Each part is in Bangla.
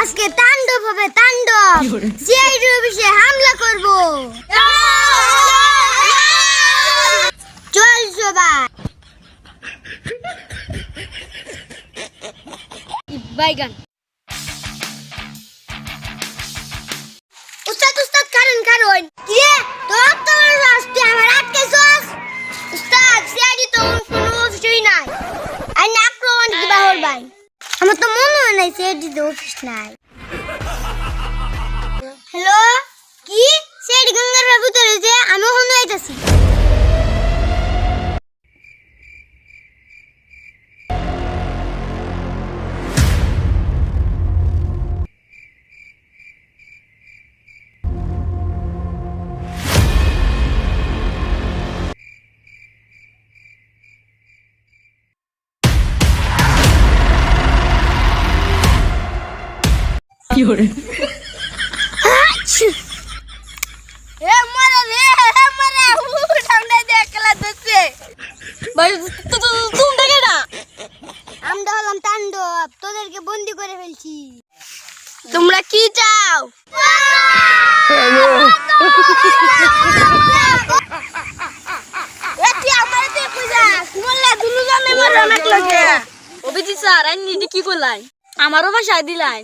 আজকে তাণ্ডব হবে, তাণ্ডব। সিআইডি অফিসে হামলা করব। চল সবাই। বাইগান উস্তাদ, উস্তাদ কারণ কারণ কি রে? তোর তো রাস্তে আমার আটকেছস। উস্তাদ সিআইডি তো কোনো অফিসই নাই। আই না আক্রমণ কি বাহর ভাই, আমার তো মনে হয় না সিআইডি তো অফিস নাই। হ্যালো, কি সিআইডি গঙ্গার ভিতরে যে আমি ওখানে আইতাছি। আমরা হলাম তাণ্ডব, তোদেরকে বন্দি করে ফেলছি। তোমরা কি চাও? আমারও বাসায় দিলাই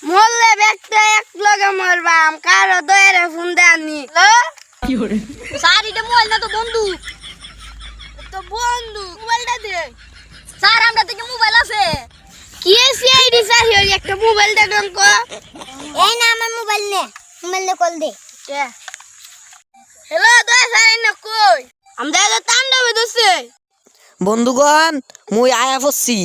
মরলে ব্যক্তি এক লগে মরবাম, কারো দয়ারে ফোন দেননি। স্যার এটা মোবাইল না তো বন্দুক। তো বন্ধু মোবাইলটা দে। স্যার আমরা থেকে মোবাইল আছে। কি সিআইডি স্যার হই একটা মোবাইল দে দঙ্ক। এই না আমার মোবাইল নে, মোবাইল নে কল দে। হ্যালো দয়া স্যার না কই? আমরা তো তাণ্ডবে দছে। বন্ধুগণ মুই আয়া পড়ছি।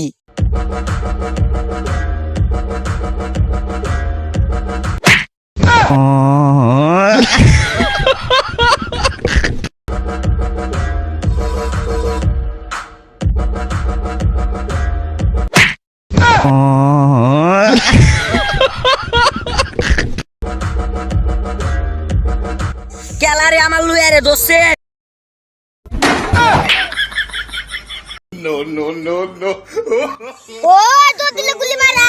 কেলারে আমার লুয়ারে দোষে। No. ও তো দিলে গুলি মারা।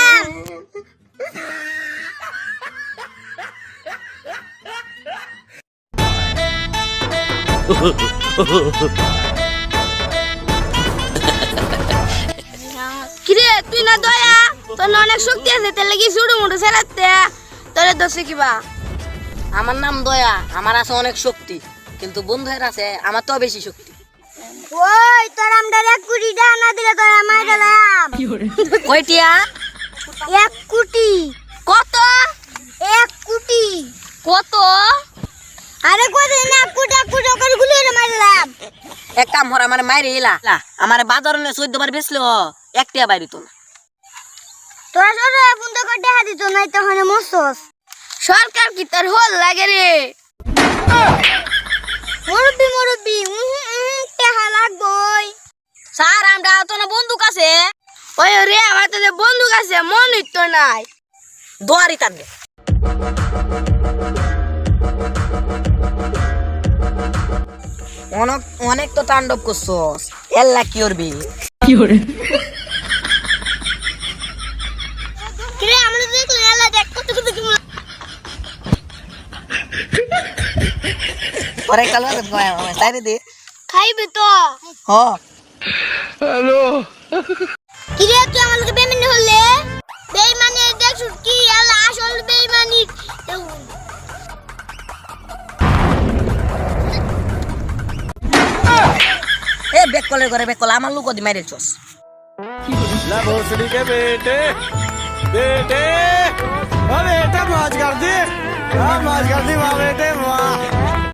কিরে তুই না দয়া, তোর অনেক শক্তি আছে, তার লাগি ছুড়ু মুড়ু ছাড়াতে তোরে দোষে কিবা। আমার নাম দয়া, আমার আছে অনেক শক্তি, কিন্তু বন্ধুদের আছে আমার তো বেশি শক্তি। ওই তোর আমরা 1 কোটি টাকা না দিলে তোর মাইরা লাম। কয়টিয়া? 1 কোটি। কত? 1 কোটি। কত? আরে কত না 1 কোটি করে গুলি মারলাম। এক কাম হর আমার মাইরে এলা, আমার বাজারে 14 বার বেচলো একটিয়া বাইরে তো না। তোরা সরে বন্ধ করে টাকা দিত নাই তখন মসস। সরকার কি তোর হল লাগে রে? মুরব্বি টাকা লাগবই। স্যার আমরা তো না বন্দুক আছে। ওই রে আমার তো বন্দুক আছে, মনই তো নাই। দোয়ারি টানবে। অনেক তো তাণ্ডব করছস, এল্লা কি করবি? কিরে আমরা দেখলে এলা দেখ কত কত কি পরে কালো সাইরে দে। খাইবে তো। হ Hello. কিরে তুই আমাকে বেমানি হলে? বেমানি দেখছ কি এলা আসল বেমানি। এ বেক কলের ঘরে বেক কল আমার লোক দি মাইরে চস। ला भोसड़ी के बेटे बेटा मौज कर दी वाह बेटे वाह।